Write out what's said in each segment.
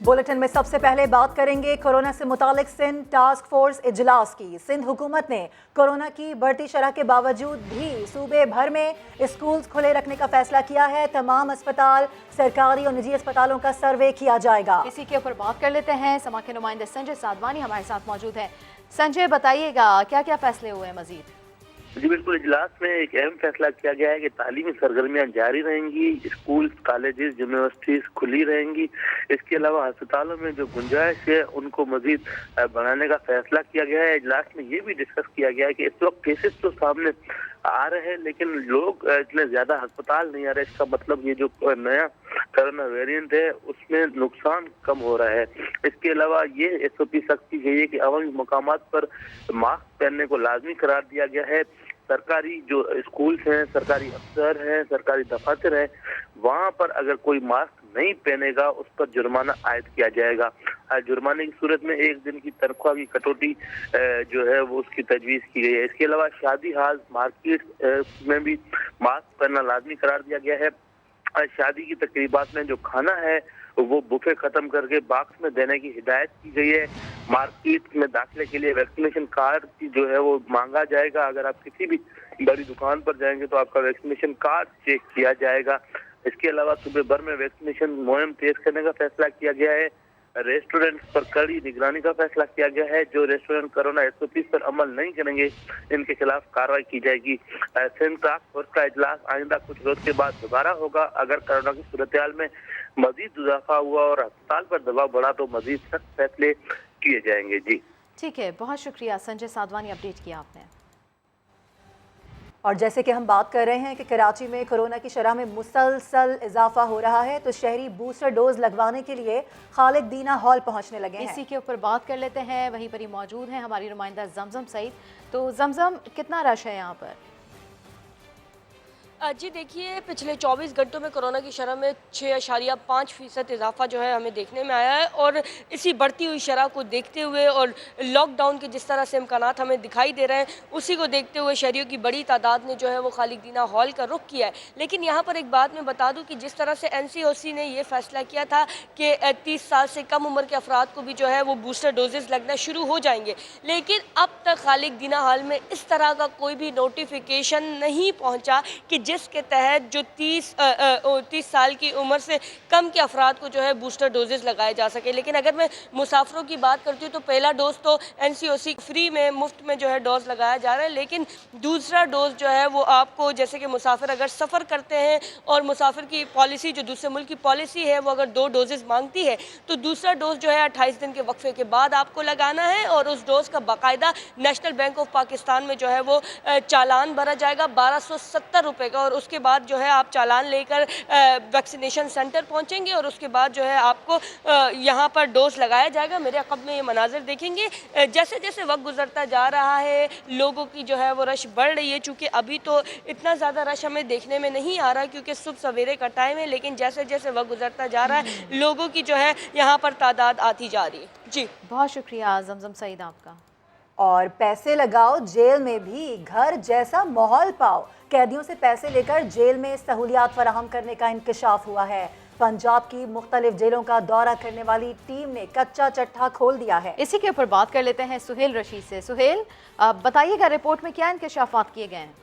Bulletin में सबसे पहले बात करेंगे कोरोना से मुतालिक सिंध टास्क फोर्स इजलास की। सिंध हुकूमत ने कोरोना की बढ़ती शरह के बावजूद भी सूबे भर में स्कूल्स खुले रखने का फैसला किया है। तमाम अस्पताल, सरकारी और निजी अस्पतालों का सर्वे किया जाएगा। इसी के ऊपर बात कर लेते हैं। समा के नुमाइंदे संजय साधवानी हमारे साथ मौजूद हैं। संजय, बताइएगा क्या क्या फैसले हुए हैं मजीद? जी बिल्कुल, इजलास में एक अहम फैसला किया गया है कि तालीमी सरगर्मियां जारी रहेंगी, स्कूल, कॉलेजेस, यूनिवर्सिटीज खुली रहेंगी। इसके अलावा अस्पतालों में जो गुंजाइश है उनको मजीद बढ़ाने का फैसला किया गया है। इजलास में ये भी डिस्कस किया गया है कि इस वक्त केसेस तो सामने आ रहे हैं लेकिन लोग इतने ज्यादा अस्पताल नहीं आ रहे। इसका मतलब ये जो नया कोरोना वेरिएंट है उसमें नुकसान कम हो रहा है। इसके अलावा ये SOP सख्त की गई है कि अवामी मकामात पर मास्क पहनने को लाजमी करार दिया गया है। सरकारी जो स्कूल्स हैं, सरकारी अफसर हैं, सरकारी दफातर हैं, वहाँ पर अगर कोई मास्क नहीं पहनेगा उस पर जुर्माना आयद किया जाएगा। जुर्माने की सूरत में 1 दिन की तनख्वाह की कटौती जो है वो उसकी तजवीज़ की गई है। इसके अलावा शादी हाल, मार्केट में भी मास्क पहनना लाजमी करार दिया गया है। शादी की तकरीबात में जो खाना है वो बुफे खत्म करके बॉक्स में देने की हिदायत की गई है। मार्केट में दाखिले के लिए वैक्सीनेशन कार्ड जो है वो मांगा जाएगा। अगर आप किसी भी बड़ी दुकान पर जाएंगे तो आपका वैक्सीनेशन कार्ड चेक किया जाएगा। इसके अलावा सूबे भर में वैक्सीनेशन मुहिम तेज करने का फैसला किया गया है। रेस्टोरेंट पर कड़ी निगरानी का फैसला किया गया है। जो रेस्टोरेंट कोरोना SOP पर अमल नहीं करेंगे इनके खिलाफ कार्रवाई की जाएगी। सिंध टास्क फोर्स का इजलास आइंदा कुछ रोज के बाद दोबारा होगा। अगर कोरोना की सूरत में मजीद इजाफा हुआ और अस्पताल पर दबाव बढ़ा तो मजीद सख्त फैसले किए जाएंगे। जी ठीक है, बहुत शुक्रिया संजय साधवानी, अपडेट किया आपने। और जैसे कि हम बात कर रहे हैं कि कराची में कोरोना की शरह में मुसलसल इजाफा हो रहा है तो शहरी बूस्टर डोज लगवाने के लिए खालिद दीना हॉल पहुंचने लगे हैं। इसी के ऊपर बात कर लेते हैं। वहीं पर ही मौजूद हैं हमारी नुमाइंदा जमजम सईद। तो जमजम, कितना रश है यहाँ पर? जी देखिए, पिछले 24 घंटों में कोरोना की शरह में 6.5% इजाफा जो है हमें देखने में आया है। और इसी बढ़ती हुई शरह को देखते हुए और लॉकडाउन के जिस तरह से इम्कानात हमें दिखाई दे रहे हैं उसी को देखते हुए शहरियों की बड़ी तादाद ने जो है वो खालिद दीना हॉल का रुख किया है। लेकिन यहाँ पर एक बात मैं बता दूँ कि जिस तरह से NCOC ने ये फैसला किया था कि 30 साल से कम उम्र के अफराद को भी जो है वो बूस्टर डोजेज़ लगना शुरू हो जाएंगे, लेकिन अब तक खालिद दीना हॉल में इस तरह का कोई भी नोटिफिकेशन नहीं पहुँचा कि जिसके तहत जो 30 साल की उम्र से कम के अफराद को जो है बूस्टर डोजेस लगाए जा सके। लेकिन अगर मैं मुसाफिरों की बात करती हूँ तो पहला डोज तो NCOC फ्री में, मुफ्त में जो है डोज लगाया जा रहा है, लेकिन दूसरा डोज जो है वो आपको, जैसे कि मुसाफिर अगर सफ़र करते हैं और मुसाफिर की पॉलिसी जो दूसरे मुल्क की पॉलिसी है वो अगर 2 डोजेज़ मांगती है तो दूसरा डोज जो है 28 दिन के वक्फे के बाद आपको लगाना है। और उस डोज का बाकायदा नेशनल बैंक ऑफ पाकिस्तान में जो है वो चालान भरा जाएगा 1270 रुपये का। और उसके बाद जो है आप चालान लेकर वैक्सीनेशन सेंटर पहुंचेंगे और उसके बाद जो है आपको यहां पर डोज लगाया जाएगा। मेरे अक़ब में ये मनाजिर देखेंगे जैसे जैसे वक्त गुजरता जा रहा है लोगों की जो है वो रश बढ़ रही है। चूँकि अभी तो इतना ज़्यादा रश हमें देखने में नहीं आ रहा क्योंकि सुबह सवेरे का टाइम है, लेकिन जैसे जैसे वक्त गुजरता जा रहा है लोगों की जो है यहाँ पर तादाद आती जा रही है। जी बहुत शुक्रिया जमजम सईद आपका। और पैसे लगाओ जेल में भी घर जैसा माहौल पाओ, कैदियों से पैसे लेकर जेल में सहूलियात फराहम करने का इंकशाफ हुआ है। पंजाब की मुख्तलिफ जेलों का दौरा करने वाली टीम ने कच्चा चट्टा खोल दिया है। इसी के ऊपर बात कर लेते हैं सुहेल रशीद से। सुहेल, बताइएगा रिपोर्ट में क्या इंकशाफात किए गए हैं?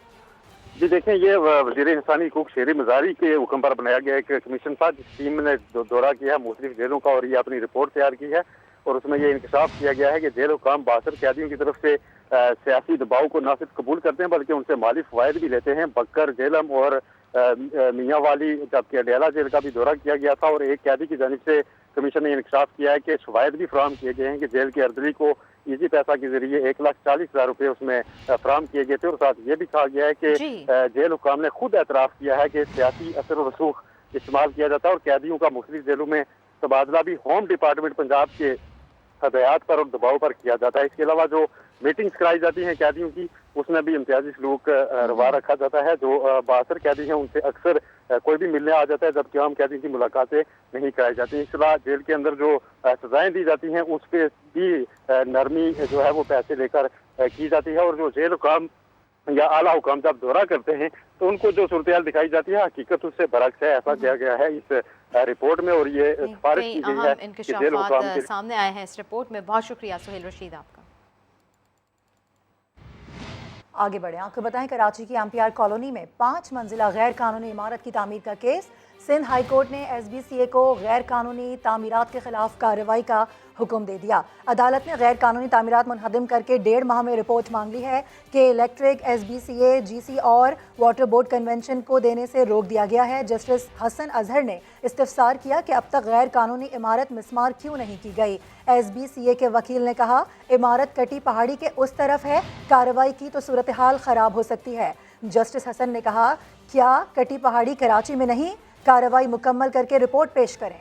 जी देखें, ये वज़ीर इंसानी हुकूक शेरी मज़ारी के हुक्म पर बनाया गया एक कमीशन था जिस टीम ने दौरा किया है मुख्तलिफ जेलों का और ये अपनी रिपोर्ट तैयार की है। और उसमें ये इंकशाफ किया गया है कि जेल हुकाम 62 कैदियों की तरफ से सियासी दबाव को न सिर्फ कबूल करते हैं बल्कि उनसे माली फ़वाइद भी लेते हैं। बकर, जेलम और मियाँ वाली जबकि अडियाला जेल का भी दौरा किया गया था और एक कैदी की जानिब से कमीशन ने इंकशाफ किया है कि फ़वाइद भी फराहम किए गए हैं कि जेल के अर्दली को इजी पैसा के जरिए 1,40,000 रुपये उसमें फराहम किए गए थे। और साथ ये भी कहा गया है कि जेल हुकाम ने खुद एतराफ़ किया है कि सियासी असर व रसूख इस्तेमाल किया जाता है और कैदियों का मुख्तलिफ जेलों में तबादला भी होम डिपार्टमेंट पंजाब के हदायत पर और दबाव पर किया जाता है। इसके अलावा जो मीटिंग्स कराई जाती हैं कैदियों की उसमें भी इम्तियाजी सलूक रवा रखा जाता है। जो 62 कैदी हैं उनसे अक्सर कोई भी मिलने आ जाता है जबकि आम कैदी की मुलाकातें नहीं कराई जाती। इस तरह जेल के अंदर जो सजाएं दी जाती हैं उस पर भी नरमी जो है वो पैसे लेकर की जाती है। और जो जेल हुकाम या आला हुकाम जब दौरा करते हैं तो उनको जो सूरत दिखाई जाती है हकीकत उससे बरक्स है। ऐसा किया गया है इस रिपोर्ट में, और ये सिफारिश कई की गई अहम है कि जेल हुकाम इंकशाफात के सामने आए हैं इस रिपोर्ट में। बहुत शुक्रिया सुहेल रशीद आपका। आगे बढ़े, आपको बताएं कराची की एम्पियर कॉलोनी में 5 मंजिला गैर कानूनी इमारत की तामीर का केस। सिंध हाई कोर्ट ने SBCA को गैर कानूनी तामीरात के खिलाफ कार्रवाई का हुक्म दे दिया। अदालत ने गैर कानूनी तामीरात मुनहदम करके 1.5 माह में रिपोर्ट मांग ली है कि इलेक्ट्रिक, SBCA, GC और वाटर बोर्ड कन्वेंशन को देने से रोक दिया गया है। जस्टिस हसन अजहर ने इस्तफसार किया कि अब तक गैर कानूनी इमारत मिसमार क्यों नहीं की गई। SBCA के वकील ने कहा, इमारत कटी पहाड़ी के उस तरफ है, कार्रवाई की तो सूरत हाल ख़राब हो सकती है। जस्टिस हसन ने कहा, क्या कटी पहाड़ी कराची में नहीं, कार्रवाई मुकम्मल करके रिपोर्ट पेश करें।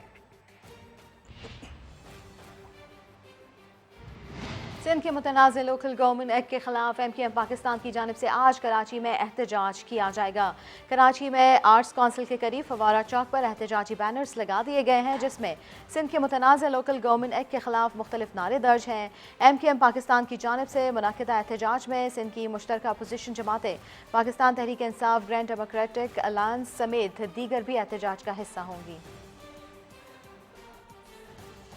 सिंध के मुतनाज़ लोकल गवर्नमेंट एक्ट के खिलाफ MKM पाकिस्तान की जानिब से आज कराची में एहतजाज किया जाएगा। कराची में आर्ट्स काउंसिल के करीब फवारा चौक पर एहतजाजी बैनर्स लगा दिए गए हैं, जिसमें सिंध के मुतनाज़ लोकल गवर्नमेंट एक्ट के खिलाफ मुख्तलिफ नारे दर्ज हैं। MKM पाकिस्तान की जानिब से मुनाकिदा एहतजाज में सिंध की मुश्तरका opposition जमातें, Pakistan Tehreek Insaf, grand democratic alliance समेत दीगर भी एहतजाज का हिस्सा होंगी।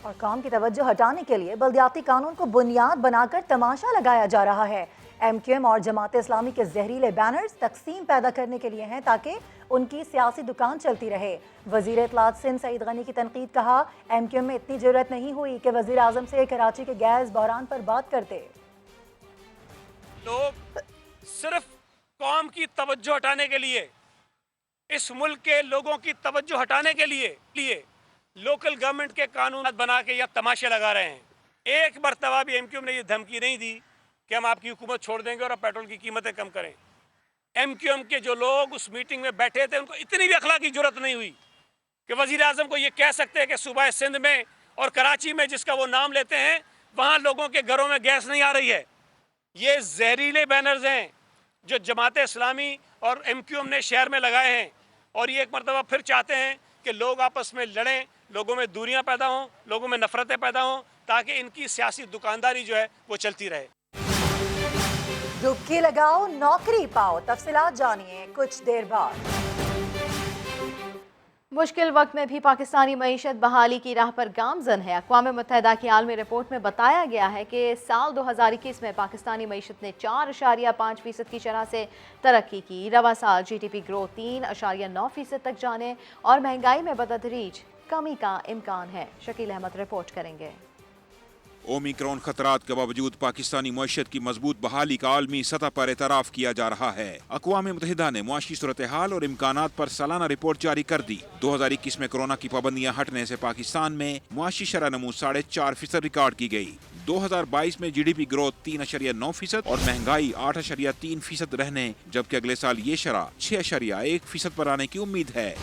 और काम की तवज्जो हटाने के लिए बल्दियाती कानून को बुनियाद बनाकर तमाशा लगाया जा रहा है। MKM और जमात इस्लामी के जहरीले बैनर्स तकसीम पैदा करने के लिए हैं ताकि उनकी सियासी दुकान चलती रहे। वजीर इत्तलात सिंध सईद गनी की तनकीद, कहा, MKM में इतनी जरूरत नहीं हुई कि वजीर आजम से कराची के गैस बहरान पर बात करते। लोग सिर्फ कौम की तवज्जो हटाने के लिए, इस मुल्क के लोगों की तवज्जो हटाने के लिए लोकल गवर्नमेंट के कानून बना के या तमाशे लगा रहे हैं। एक मरतबा भी MKM ने ये धमकी नहीं दी कि हम आपकी हुकूमत छोड़ देंगे और पेट्रोल की कीमतें कम करें। MKM के जो लोग उस मीटिंग में बैठे थे, उनको इतनी भी अखलाकी जरूरत नहीं हुई कि वजीर आजम को ये कह सकते हैं कि सूबा सिंध में और कराची में, जिसका वो नाम लेते हैं, वहाँ लोगों के घरों में गैस नहीं आ रही है। ये जहरीले बैनर्स हैं जो जमात इस्लामी और MKM ने शहर में लगाए हैं, और ये एक मरतबा फिर चाहते हैं कि लोग आपस में लड़ें, लोगों में दूरियां पैदा हों, लोगों में नफरतें पैदा हों, ताकि इनकी सियासी दुकानदारी जो है वो चलती रहे। डुबकी लगाओ, नौकरी पाओ, तफसीलात जानिए कुछ देर बाद। मुश्किल वक्त में भी पाकिस्तानी मईशत बहाली की राह पर गामजन है। अक़वाम मुत्तहिदा की आलमी रिपोर्ट में बताया गया है कि साल 2021 में पाकिस्तानी मईशत ने 4.5% की शरह से तरक्की की। रवा साल GDP ग्रोथ 3.9% तक जाने और महंगाई में बतदरीज कमी का इम्कान है। शकील अहमद रिपोर्ट करेंगे। ओमिक्रॉन खतरात के बावजूद पाकिस्तानी मईशत की मजबूत बहाली का आलमी सतह पर एतराफ़ किया जा रहा है। अक़वाम मुत्तहिदा ने मुआशी सूरत हाल और इम्कानात पर सालाना रिपोर्ट जारी कर दी। 2021 में कोरोना की पाबंदियां हटने से पाकिस्तान में मुआशी शरह नमू 4.5% रिकॉर्ड की गई। 2022 में GDP ग्रोथ 3.9% और महंगाई 8.3% रहने, जबकि अगले साल ये शरह 6.1% पर आने की उम्मीद है।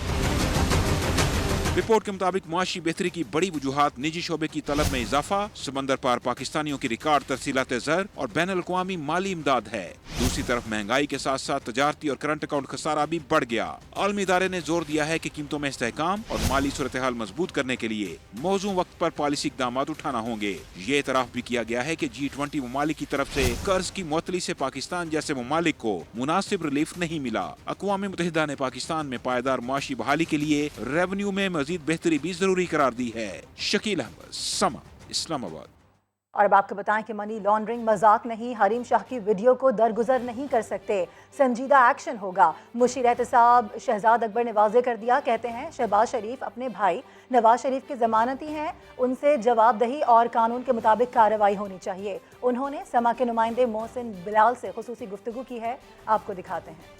रिपोर्ट के मुताबिक मुआशी बेहतरी की बड़ी वजूहात निजी शोबे की तलब में इजाफा, समंदर पार पाकिस्तानियों की रिकॉर्ड तरसीलात ज़र और बैन अल-अक़वामी माली इमदाद है। दूसरी तरफ महंगाई के साथ साथ तजारती और करंट अकाउंट खसारा भी बढ़ गया। आलमी इदारे ने जोर दिया है कि कीमतों में इस्तेहकाम और माली सूरत हाल मजबूत करने के लिए मौजूद वक्त पर पॉलिसी इक़दाम उठाना होंगे। ये इतराफ़ भी किया गया है कि G20 ममालिक की तरफ से कर्ज की मुअत्तली से पाकिस्तान जैसे ममालिक को मुनासिब रिलीफ नहीं मिला। अक़वाम मुत्तहिदा ने पाकिस्तान में पायदार मुआशी बहाली के लिए रेवेन्यू में मजीद बेहतरी भी जरूरी करार दी है। शकील अहमद, समा, इस्लामाबाद। और अब आपको बताएं कि मनी लॉन्ड्रिंग मजाक नहीं, हरीम शाह की वीडियो को दरगुजर नहीं कर सकते, संजीदा एक्शन होगा। मुशीर एहतसाब शहजाद अकबर ने वाज़े कर दिया, कहते हैं शहबाज शरीफ अपने भाई नवाज शरीफ के ज़मानती हैं, उनसे जवाबदही और कानून के मुताबिक कार्रवाई होनी चाहिए। उन्होंने समा के नुमाइंदे मोहसिन बिलाल से खुसूसी गुफ्तगू की है, आपको दिखाते हैं।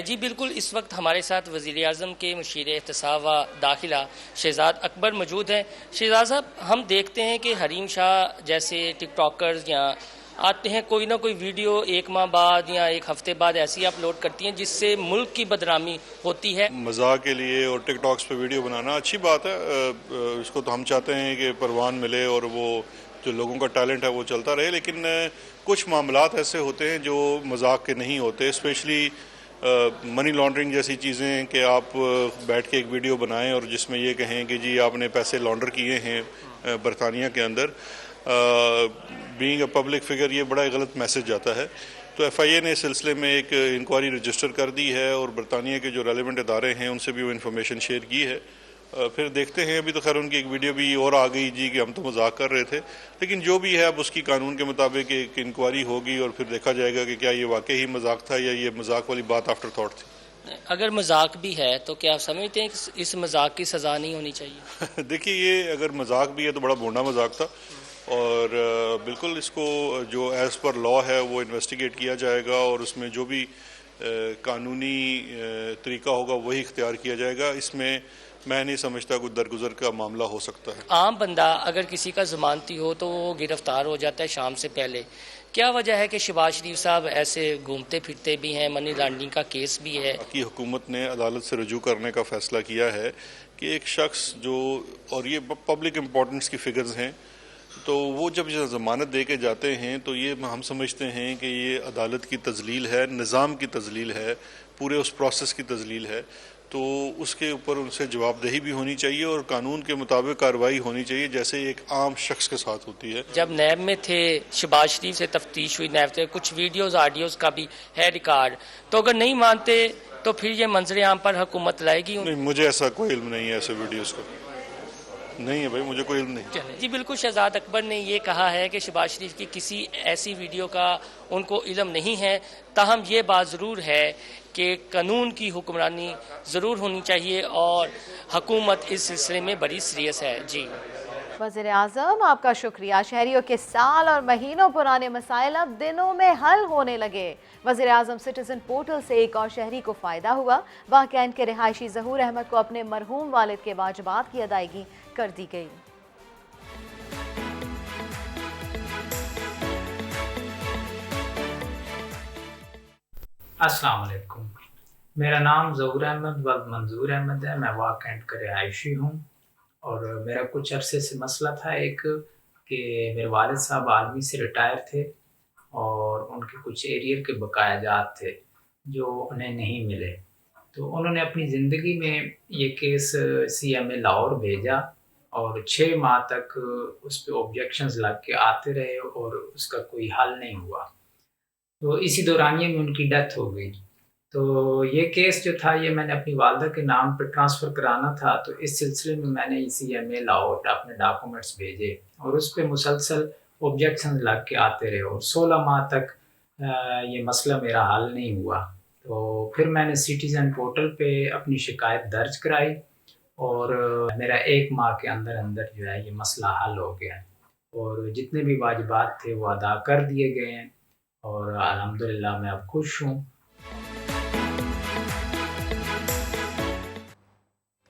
जी बिल्कुल, इस वक्त हमारे साथ वज़ीर आज़म के मुशीर एहतसाब व दाखिला शहजाद अकबर मौजूद हैं। शहजाद साहब, हम देखते हैं कि हरीम शाह जैसे टिकटॉकर्स या आते हैं, कोई ना कोई वीडियो एक माह बाद या एक हफ्ते बाद ऐसी अपलोड करती हैं जिससे मुल्क की बदनामी होती है। मजाक के लिए और टिकटॉक्स पे वीडियो बनाना अच्छी बात है, इसको तो हम चाहते हैं कि परवान मिले और वो जो लोगों का टैलेंट है वो चलता रहे, लेकिन कुछ मामलात ऐसे होते हैं जो मजाक के नहीं होते, स्पेशली मनी लॉन्ड्रिंग जैसी चीज़ें कि आप बैठ के एक वीडियो बनाएं और जिसमें ये कहें कि जी आपने पैसे लॉन्डर किए हैं बरतानिया के अंदर। बीइंग अ पब्लिक फिगर ये बड़ा गलत मैसेज जाता है। تو FIA نے اس سلسلے میں ایک انکوائری رجسٹر کر دی ہے اور برطانیہ کے جو ریلیونٹ ادارے ہیں ان سے بھی وہ انفارمیشن شیئر کی ہے. پھر دیکھتے ہیں. ابھی تو خیر ان کی ایک ویڈیو بھی اور آ گئی جی کہ ہم تو مذاق کر رہے تھے, لیکن جو بھی ہے اب اس کی قانون کے مطابق ایک انکوائری ہوگی اور پھر دیکھا جائے گا کہ کیا یہ واقعی مذاق تھا یا یہ مذاق والی بات آفٹر تھاٹ تھی. اگر مذاق بھی ہے تو کیا آپ سمجھتے ہیں کہ اس مذاق کی سزا نہیں ہونی چاہیے؟ دیکھیے یہ اگر مذاق بھی ہے تو بڑا بھونڈا مذاق تھا, اور بالکل اس کو جو ایز پر لا ہے وہ انویسٹیگیٹ کیا جائے گا اور اس میں جو بھی قانونی طریقہ ہوگا وہی اختیار کیا جائے گا. اس میں میں نہیں سمجھتا کوئی درگزر کا معاملہ ہو سکتا ہے. عام بندہ اگر کسی کا ضمانتی ہو تو وہ گرفتار ہو جاتا ہے شام سے پہلے. کیا وجہ ہے کہ شہباز شریف صاحب ایسے گھومتے پھرتے بھی ہیں, منی لانڈرنگ کا کیس بھی ہے؟ کی حکومت نے عدالت سے رجوع کرنے کا فیصلہ کیا ہے کہ ایک شخص جو, اور یہ پبلک امپورٹنس کی فگرز ہیں, تو وہ جب ضمانت دے کے جاتے ہیں تو یہ ہم سمجھتے ہیں کہ یہ عدالت کی تذلیل ہے, نظام کی تذلیل ہے, پورے اس پروسیس کی تذلیل ہے. تو اس کے اوپر ان سے جواب دہی بھی ہونی چاہیے اور قانون کے مطابق کارروائی ہونی چاہیے جیسے ایک عام شخص کے ساتھ ہوتی ہے. جب نیب میں تھے شہباز شریف سے تفتیش ہوئی, نیب سے کچھ ویڈیوز آڈیوز کا بھی ہے ریکارڈ, تو اگر نہیں مانتے تو پھر یہ منظر عام پر حکومت لائے گی؟ نہیں, مجھے ایسا کوئی علم نہیں ہے ایسے ویڈیوز کا, نہیں ہے بھائی, مجھے کوئی علم نہیں. جی بالکل. شہزاد اکبر نے یہ کہا ہے کہ شہباز شریف کی کسی ایسی ویڈیو کا ان کو علم نہیں ہے, تاہم یہ بات ضرور ہے کہ قانون کی حکمرانی ضرور ہونی چاہیے اور حکومت اس سلسلے میں بڑی سیریس ہے. جی وزیر اعظم آپ کا شکریہ. شہریوں کے سال اور مہینوں پرانے مسائل اب دنوں میں حل ہونے لگے. وزیر اعظم سٹیزن پورٹل سے ایک اور شہری کو فائدہ ہوا. واقعین کے رہائشی ظہور احمد کو اپنے مرحوم والد کے واجبات کی ادائیگی کر دی گئی. السلام علیکم. میرا نام ظہور احمد ولد منظور احمد ہے. میں واق کینٹ کا رہائشی ہوں اور میرا کچھ عرصے سے مسئلہ تھا ایک کہ میرے والد صاحب آرمی سے ریٹائر تھے اور ان کے کچھ ایریئر کے بقایا جات تھے جو انہیں نہیں ملے. تو انہوں نے اپنی زندگی میں یہ کیس CMA لاہور بھیجا اور 6 ماہ تک اس پہ آبجیکشنز لگ کے آتے رہے اور اس کا کوئی حل نہیں ہوا. تو اسی دورانیے میں ان کی ڈیتھ ہو گئی. تو یہ کیس جو تھا یہ میں نے اپنی والدہ کے نام پہ ٹرانسفر کرانا تھا, تو اس سلسلے میں میں نے CMA لاہور اپنے ڈاکومنٹس بھیجے اور اس پہ مسلسل آبجیکشن لگ کے آتے رہے اور 16 ماہ تک یہ مسئلہ میرا حل نہیں ہوا. تو پھر میں نے سٹیزن پورٹل پہ اپنی شکایت درج کرائی اور میرا 1 ماہ کے اندر اندر جو ہے یہ مسئلہ حل ہو گیا اور جتنے بھی واجبات تھے وہ ادا کر دیے گئے ہیں اور الحمدللہ میں اب خوش ہوں.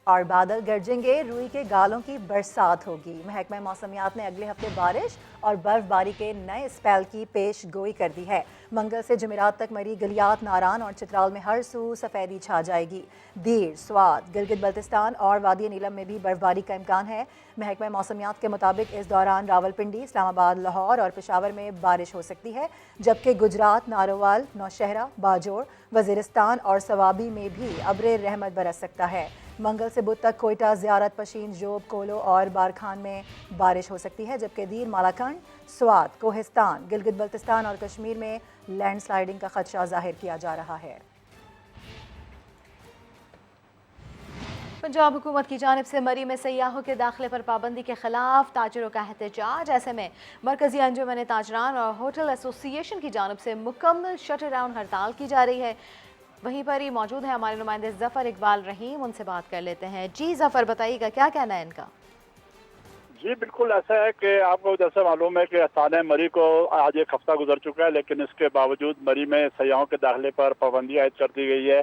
اور بادل گرجیں گے, روئی کے گالوں کی برسات ہوگی. محکمہ موسمیات نے اگلے ہفتے بارش اور برف باری کے نئے اسپیل کی پیش گوئی کر دی ہے. منگل سے جمعرات تک مری گلیات, ناران اور چترال میں ہر سو سفیدی چھا جائے گی. دیر, سوات, گلگت بلتستان اور وادی نیلم میں بھی برف باری کا امکان ہے. محکمہ موسمیات کے مطابق اس دوران راولپنڈی, اسلام آباد, لاہور اور پشاور میں بارش ہو سکتی ہے, جبکہ گجرات, ناروال, نوشہرہ, باجوڑ, وزیرستان اور سوابی میں بھی ابر رحمت برس سکتا ہے. منگل سے بدھ تک کوئٹہ, زیارت, پشین, جوب, کولو اور بارکھان میں بارش ہو سکتی ہے, جبکہ دیر, مالاکنڈ, سوات, کوہستان, گلگت بلتستان اور کشمیر میں لینڈ سلائیڈنگ کا خدشہ ظاہر کیا جا رہا ہے. پنجاب حکومت کی جانب سے مری میں سیاحوں کے داخلے پر پابندی کے خلاف تاجروں کا احتجاج. ایسے میں مرکزی انجمن تاجران اور ہوٹل ایسوسی ایشن کی جانب سے مکمل شٹر ڈاؤن ہڑتال کی جا رہی ہے. وہیں پر ہی موجود ہیں ہمارے نمائندے ظفر اقبال رحیم, ان سے بات کر لیتے ہیں. جی ظفر, بتائیے گا کیا کہنا ہے ان کا؟ جی بالکل ایسا ہے کہ آپ کو جیسے معلوم ہے کہ استانہ مری کو آج 1 ہفتہ گزر چکا ہے, لیکن اس کے باوجود مری میں سیاحوں کے داخلے پر پابندی عائد کر دی گئی ہے,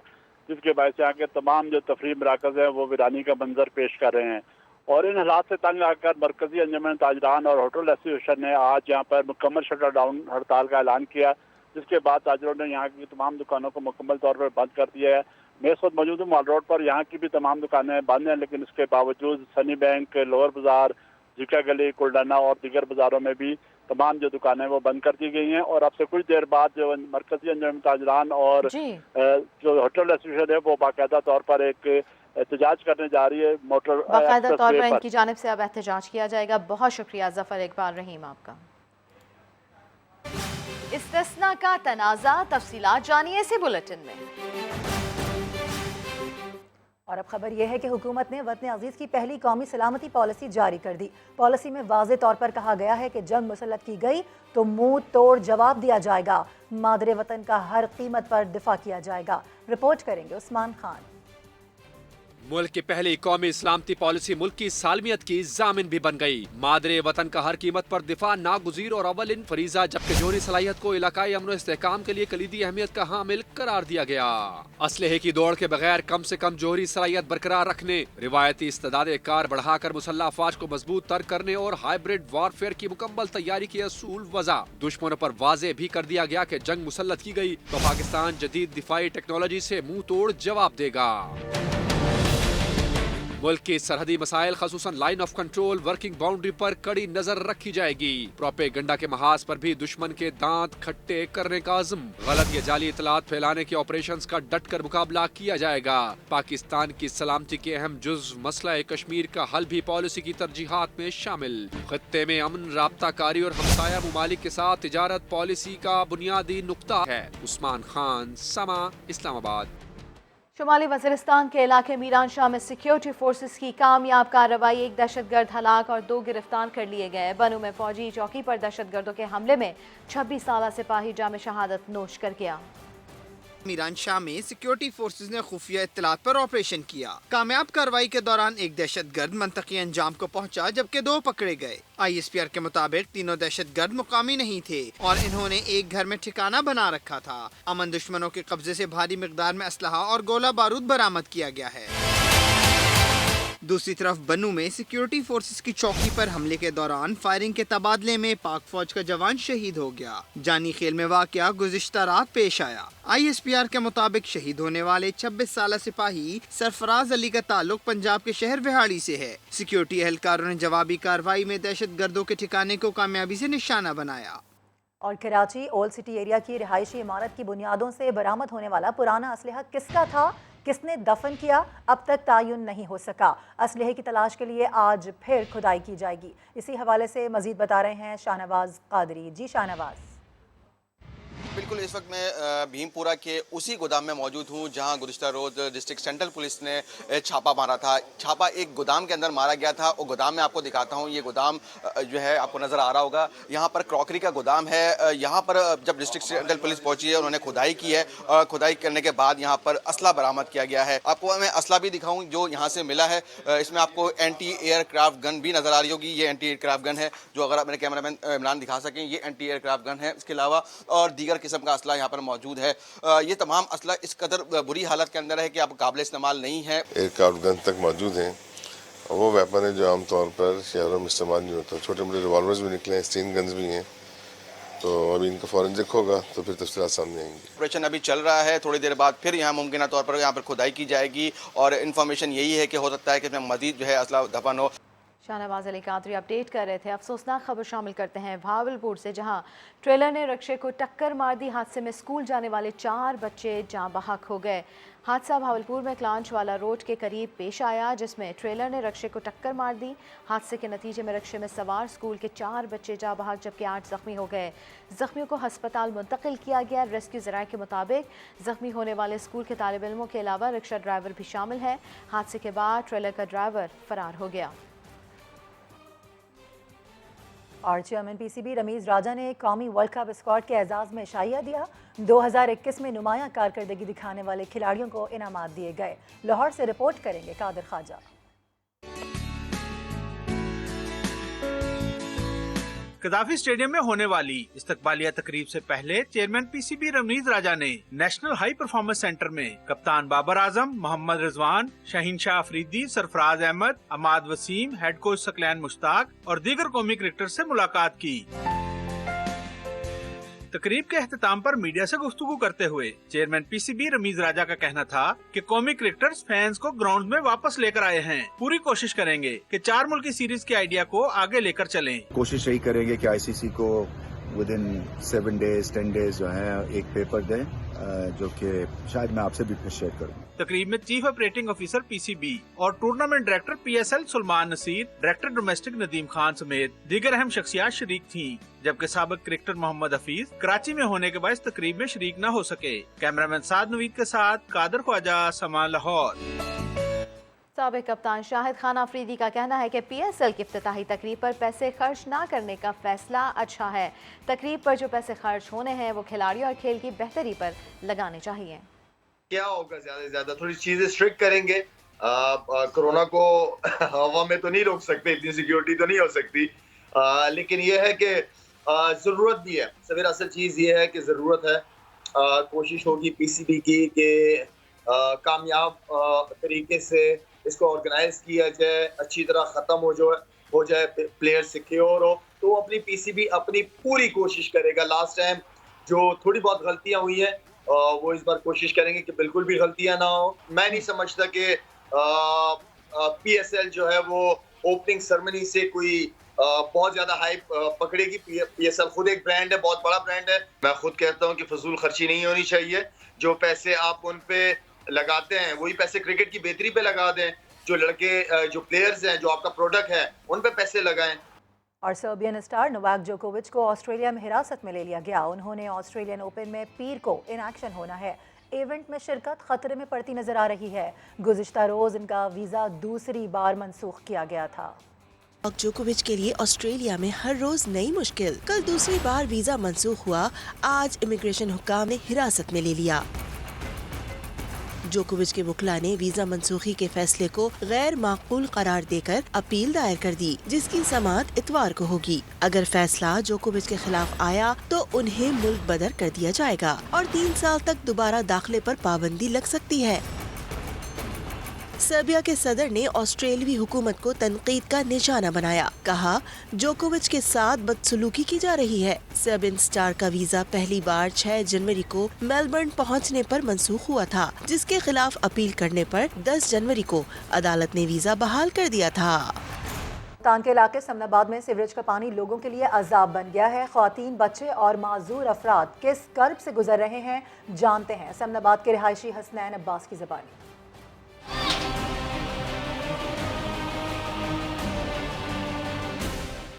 جس کے باعث یہاں کے تمام جو تفریح مراکز ہیں وہ ویرانی کا منظر پیش کر رہے ہیں. اور ان حالات سے تنگ آ کر مرکزی انجمن تاجران اور ہوٹل ایسوسی ایشن نے آج یہاں پر مکمل شٹر ڈاؤن ہڑتال کا اعلان کیا, جس کے بعد تاجروں نے یہاں کی تمام دکانوں کو مکمل طور پر بند کر دیا ہے. میں اس وقت موجود ہوں مال روڈ پر, یہاں کی بھی تمام دکانیں بند ہیں, لیکن اس کے باوجود سنی بینک, لوور بازار, جھکا گلی, کلڈانا اور دیگر بازاروں میں بھی تمام جو دکانیں وہ بند کر دی گئی ہیں. اور اب سے کچھ دیر بعد جو مرکزی انجمن تاجران اور جو ہوٹل ایسوسی ہے وہ باقاعدہ طور پر ایک احتجاج کرنے جا رہی ہے موٹر باقاعدہ طور پر ان کی جانب سے اب احتجاج کیا جائے گا. بہت شکریہ ظفر اقبال رحیم آپ کا. इस्तिस्ना का तनाज़ा, तफसीलात जानिए इसी बुलेटिन में। और अब खबर यह है कि हुकूमत ने वतन अजीज़ की पहली कौमी सलामती पॉलिसी जारी कर दी। पॉलिसी में वाज़े तौर पर कहा गया है कि जंग मुसल्लत की गई तो मुंह तोड़ जवाब दिया जाएगा। मादरे वतन का हर कीमत पर दिफा किया जाएगा। रिपोर्ट करेंगे उस्मान खान। मुल्क की पहली कौमी सलामती पॉलिसी मुल्क की सालमियत की जामिन भी बन गई। मादरे वतन का हर कीमत पर दिफा नागुज़ीर और अवलिन फरीजा, जबकि जोहरी सलाहियत को इलाकाई अमन और इस्तेहकाम के लिए कलीदी अहमियत का हामिल करार दिया गया। असलहे की दौड़ के बगैर कम से कम जोहरी सलाहियत बरकरार रखने, रिवायती इस्तेदाद कार बढ़ाकर मुसल्लह अफवाज को मजबूत तर करने और हाइब्रिड वारफेयर की मुकम्मल तैयारी के असूल वज़ा। दुश्मनों पर वाज़े भी कर दिया गया कि जंग मुसल्लत की गई तो पाकिस्तान जदीद दिफाई टेक्नोलॉजी से मुंह तोड़ जवाब देगा। मुल्क की सरहदी मसाइल खसूसन line of control, working boundary पर कड़ी नजर रखी जाएगी। प्रोपेगंडा के महाज पर भी दुश्मन के दांत खट्टे करने का अज़्म। गलत या जाली इतलात फैलाने के ऑपरेशंस का डट कर मुकाबला किया जाएगा। पाकिस्तान की सलामती के अहम जुज़ मसला कश्मीर का हल भी पॉलिसी की तरजीहात में शामिल। खत्ते में अमन, राब्ता कारी और हमसाया ममालिक के साथ तिजारत पॉलिसी का बुनियादी नुक्ता है। उस्मान खान, समा, इस्लामाबाद। शुमाली वज़ीरिस्तान के इलाके मीरान शाह में सिक्योरिटी फोर्सेस की कामयाब कार्रवाई, एक दहशतगर्द हलाक और 2 गिरफ्तार कर लिए गए। बनू में फौजी चौकी पर दहशतगर्दों के हमले में 26 साला सिपाही जाम शहादत नोश कर गया। मीरान शाह में सिक्योरिटी फोर्सेस ने खुफिया इत्तलात पर ऑपरेशन किया। कामयाब कार्रवाई के दौरान एक दहशतगर्द मंतकी अंजाम को पहुंचा, जबकि 2 पकड़े गए। ISPR के मुताबिक तीनों दहशतगर्द मुकामी नहीं थे और इन्होंने एक घर में ठिकाना बना रखा था। अमन दुश्मनों के कब्जे से भारी मिकदार में असलहा और गोला बारूद बरामद किया गया है। दूसरी तरफ बनू में सिक्योरिटी फोर्सेस की चौकी पर हमले के दौरान फायरिंग के तबादले में पाक फौज का जवान शहीद हो गया। जानी खेल में वाकया गुज़िश्ता रात पेश आया। ISPR के मुताबिक शहीद होने वाले 26 साला सिपाही सरफराज अली का ताल्लुक पंजाब के शहर विहाड़ी से है। सिक्योरिटी एहलकारों ने जवाबी कार्रवाई में दहशतगर्दों के ठिकाने को कामयाबी से निशाना बनाया। और कराची ओल्ड सिटी एरिया की रिहायशी इमारत की बुनियादों से बरामद होने वाला पुराना असलहा किसका था, किसने दफन किया, अब तक तायुन नहीं हो सका। असलहे की तलाश के लिए आज फिर खुदाई की जाएगी। इसी हवाले से मजीद बता रहे हैं शाहनवाज कादरी। जी शाहनवाज। बिल्कुल, इस वक्त मैं भीमपुरा के उसी गोदाम में मौजूद हूँ जहाँ गुज़िश्ता रोज डिस्ट्रिक्ट सेंट्रल पुलिस ने छापा मारा था। छापा एक गोदाम के अंदर मारा गया था और गोदाम में आपको दिखाता हूँ। ये गोदाम जो है आपको नज़र आ रहा होगा, यहाँ पर क्रॉकरी का गोदाम है। यहाँ पर जब डिस्ट्रिक्ट सेंट्रल पुलिस पहुँची है उन्होंने खुदाई की है और खुदाई करने के बाद यहाँ पर असला बरामद किया गया है। आपको मैं असला भी दिखाऊँ जो यहाँ से मिला है। इसमें आपको एंटी एयरक्राफ्ट गन भी नज़र आ रही होगी। ये एंटी एयरक्राफ्ट गन है जो अगर आप मेरे कैमरामैन इमरान दिखा सकें, ये एंटी एयरक्राफ्ट गन है। इसके अलावा और दीगर किस्म का असला यहाँ पर मौजूद है। ये तमाम असला इस कदर बुरी हालत के अंदर है कि अब काबिल इस्तेमाल नहीं है। एयरक्राफ्ट गन तक मौजूद हैं और वो वेपन है जो आमतौर पर शहरों में इस्तेमाल नहीं होता। छोटे मोटे रिवॉल्वर्स भी निकले हैं, स्टीन गन्स भी हैं। तो अभी इनका फॉरेंसिक होगा तो फिर तफसीलात सामने आएंगी। ऑपरेशन अभी चल रहा है, थोड़ी देर बाद फिर यहाँ मुमकिन तौर पर यहाँ पर खुदाई की जाएगी और इन्फॉर्मेशन यही है कि हो सकता है कि इसमें मजीद जो है असला दफन हो। शाहनवाज अली कादरी अपडेट कर रहे थे। अफसोसनाक खबर शामिल करते हैं भावलपुर से, जहां ट्रेलर ने रक्षे को टक्कर मार दी। हादसे में स्कूल जाने वाले 4 बच्चे जाँ बहक हो गए। हादसा भावलपुर में क्लांचवाला रोड के करीब पेश आया, जिसमें ट्रेलर ने रक्षे को टक्कर मार दी। हादसे के नतीजे में रक्षे में सवार स्कूल के 4 बच्चे जाँ बहक जबकि 8 जख्मी हो गए। जख्मियों को हस्पताल मुंतकिल किया गया। रेस्क्यू ज़राए के मुताबिक जख्मी होने वाले स्कूल के तालिब इल्मों के अलावा रिक्शा ड्राइवर भी शामिल है। हादसे के बाद ट्रेलर का ड्राइवर फरार हो गया। और चेयरमैन PCB रमीज़ राजा ने कौमी वर्ल्ड कप स्क्वाड के एजाज़ में शाइया दिया। 2021 में नुमायां कारकर्दगी दिखाने वाले खिलाड़ियों को इनामात दिए गए। लाहौर से रिपोर्ट करेंगे कादर ख्वाजा। कदाफी स्टेडियम में होने वाली इस्तकबालिया तकरीब से पहले चेयरमैन PCB रमीज़ राजा ने नेशनल हाई परफॉर्मेंस सेंटर में कप्तान बाबर आजम, मोहम्मद रिजवान, शाहीन शाह अफरीदी, सरफराज अहमद, अमाद वसीम, हेड कोच सकलैन मुश्ताक और दीगर कौमी क्रिकेटर से मुलाकात की। तकरीब के अख्ताम पर मीडिया से गुफ्तगू करते हुए चेयरमैन PCB रमीज़ राजा का कहना था कि कौमी क्रिकेटर्स फैंस को ग्राउंड में वापस लेकर आए हैं। पूरी कोशिश करेंगे कि 4 मुल्की सीरीज के आइडिया को आगे लेकर चलें। कोशिश यही करेंगे कि ICC को विद इन 7 डेज 10 डेज जो है एक पेपर दें जो कि शायद मैं आपसे भी फिर शेयर करूँ। तकरीब में चीफ ऑपरेटिंग ऑफिसर पीसीबी और tournament director PSL Salman Naseer, director domestic Nadeem Khan समेत दीगर अहम शख्सियात शरीक थीं, जबकि साबिक क्रिकेटर मोहम्मद हफीज कराची में होने के बाद तकरीब में शरीक न हो सके। कैमरामैन साद नवीद के साथ कादर ख्वाजा, समा लाहौर। साबिक कप्तान शाहिद खान आफरीदी का कहना है कि पीएसएल की इफ्तिताही तकरीब पर पैसे खर्च ना करने का फैसला अच्छा है। तकरीब पर जो पैसे खर्च होने हैं वो खिलाड़ियों और खेल की बेहतरी पर लगाने चाहिए। क्या होगा, ज्यादा से ज्यादा थोड़ी चीजें स्ट्रिक्ट करेंगे। कोरोना को हवा में तो नहीं रोक सकते, इतनी सिक्योरिटी तो नहीं हो सकती, लेकिन ये है कि जरूरत भी है। सबसे असल चीज ये है कि जरूरत है। कोशिश होगी पीसीबी की कि कामयाब तरीके से इसको ऑर्गेनाइज किया जाए, अच्छी तरह ख़त्म हो जाए, प्लेयर सिक्योर हो, तो अपनी पीसीबी अपनी पूरी कोशिश करेगा। लास्ट टाइम जो थोड़ी बहुत गलतियां हुई हैं वो इस बार कोशिश करेंगे कि बिल्कुल भी गलतियां ना हो। मैं नहीं समझता कि पीएसएल जो है वो ओपनिंग सेरेमनी से कोई बहुत ज्यादा हाइप पकड़ेगी। पीएसएल खुद एक ब्रांड है, बहुत बड़ा ब्रांड है। मैं खुद कहता हूँ कि फजूल खर्ची नहीं होनी चाहिए। जो पैसे आप उन पे लगाते हैं वही पैसे क्रिकेट की बेहतरी पे लगा दें। जो लड़के जो प्लेयर्स हैं, जो आपका प्रोडक्ट है, उन पे पैसे लगाएं। और सर्बियन स्टार नोवाक जोकोविच को ऑस्ट्रेलिया में हिरासत में ले लिया गया। उन्होंने ऑस्ट्रेलियन ओपन में पीर को इन एक्शन होना है। इवेंट में शिरकत खतरे में पड़ती नजर आ रही है। गुज़िश्ता रोज इनका वीज़ा दूसरी बार मनसूख किया गया था। नोवाक जोकोविच के लिए ऑस्ट्रेलिया में हर रोज नई मुश्किल। कल दूसरी बार वीजा मनसूख हुआ, आज इमिग्रेशन हुक्काम ने हिरासत में ले लिया। जोकोविच के वकील ने वीजा मनसूखी के फैसले को गैर माकूल करार देकर अपील दायर कर दी, जिसकी समाअत इतवार को होगी। अगर फैसला जोकोविच के खिलाफ आया तो उन्हें मुल्क बदर कर दिया जाएगा और 3 साल तक दोबारा दाखिले पर पाबंदी लग सकती है। सर्बिया के सदर ने ऑस्ट्रेलियाई हुकूमत को तनकीद का निशाना बनाया। कहा, जोकोविच के साथ बदसलूकी की जा रही है। सर्बियन स्टार का वीजा पहली बार 6 जनवरी को मेलबर्न पहुंचने पर मनसूख हुआ था, जिसके खिलाफ अपील करने पर 10 जनवरी को अदालत ने वीजा बहाल कर दिया था। तान के इलाके समनाबाद में सीवरेज का पानी लोगों के लिए अजाब बन गया है। ख्वातीन, बच्चे और माजूर अफराद किस कर्ब से गुजर रहे हैं, जानते हैं समनाबाद के रिहायशी हसनैन अब्बास की ज़बानी।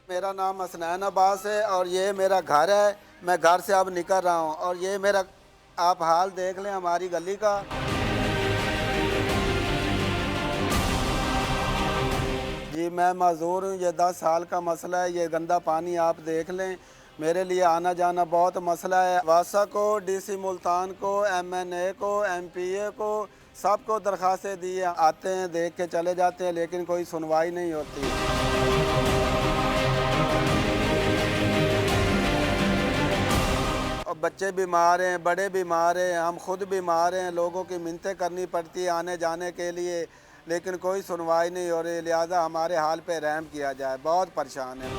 मेरा नाम हसनैन अब्बास है और ये मेरा घर है। मैं घर से अब निकल रहा हूँ और ये मेरा आप हाल देख लें हमारी गली का। जी मैं माजूर हूँ, ये 10 साल का मसला है। ये गंदा पानी आप देख लें, मेरे लिए आना जाना बहुत मसला है। वासा को, डीसी मुल्तान को, MNA को, MPA को, सबको दरख्वास्तें दी हैं। आते हैं, देख के चले जाते हैं, लेकिन कोई सुनवाई नहीं होती। बच्चे बीमार हैं, बड़े बीमार हैं, हम खुद बीमार हैं। लोगों की मिन्नतें करनी पड़ती है आने जाने के लिए, लेकिन कोई सुनवाई नहीं हो रही। लिहाजा हमारे हाल पे रहम किया जाए, बहुत परेशान है।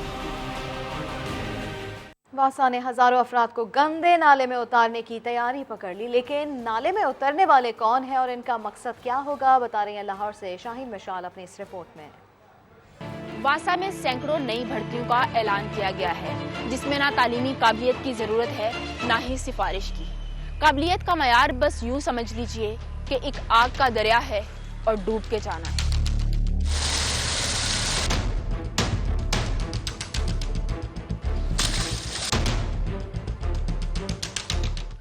वासा ने हजारों अफराद को गंदे नाले में उतारने की तैयारी पकड़ ली, लेकिन नाले में उतरने वाले कौन हैं और इनका मकसद क्या होगा, बता रही हैं लाहौर से शाहीन मिशाल अपनी इस रिपोर्ट में। वासा में सैकड़ों नई भर्तियों का ऐलान किया गया है, जिसमें ना तालीमी काबिलियत की जरूरत है, ना ही सिफारिश की। काबिलियत का मयार बस यूं समझ लीजिए कि एक आग का दरिया है और डूब के जाना है।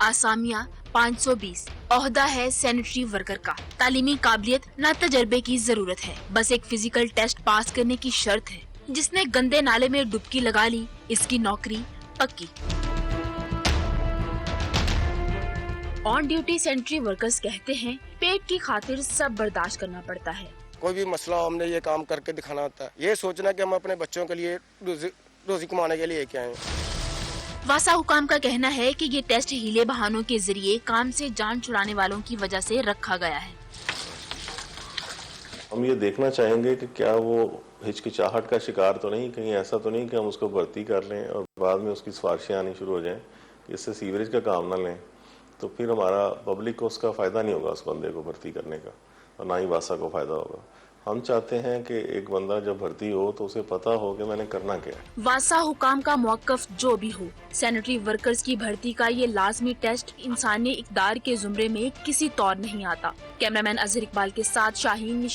आसामिया 520, ओहदा है सैनिटरी वर्कर का। तालीमी काबिलियत ना तजर्बे की जरूरत है, बस एक फिजिकल टेस्ट पास करने की शर्त है। जिसने गंदे नाले में डुबकी लगा ली, इसकी नौकरी पक्की। ऑन ड्यूटी सैनिटरी वर्कर्स कहते हैं, पेट की खातिर सब बर्दाश्त करना पड़ता है। कोई भी मसला हो, हमने ये काम करके दिखाना होता है। ये सोचना कि हम अपने बच्चों के लिए रोजी कमाने के लिए क्या है। वासा हुकाम का कहना है कि ये टेस्ट हीले बहानों के जरिए काम से जान छुड़ाने वालों की वजह से रखा गया है। हम ये देखना चाहेंगे कि क्या वो हिचकिचाहट का शिकार तो नहीं, कहीं ऐसा तो नहीं कि हम उसको भर्ती कर लें और बाद में उसकी सिफारिशें आनी शुरू हो जाएं, इससे सीवरेज का काम ना लें, तो फिर हमारा पब्लिक को उसका फ़ायदा नहीं होगा उस बंदे को भर्ती करने का, और ना ही वासा को फ़ायदा होगा। ہم چاہتے ہیں کہ ایک بندہ جب بھرتی ہو تو اسے پتا ہو کہ میں نے کرنا کیا ہے۔ واسا حکام کا موقف جو بھی ہو، سینیٹری ورکرز کی بھرتی کا یہ لازمی ٹیسٹ انسانی اقدار کے زمرے میں کسی طور نہیں آتا۔ کیمرہ مین اظہر اقبال کے ساتھ شاہین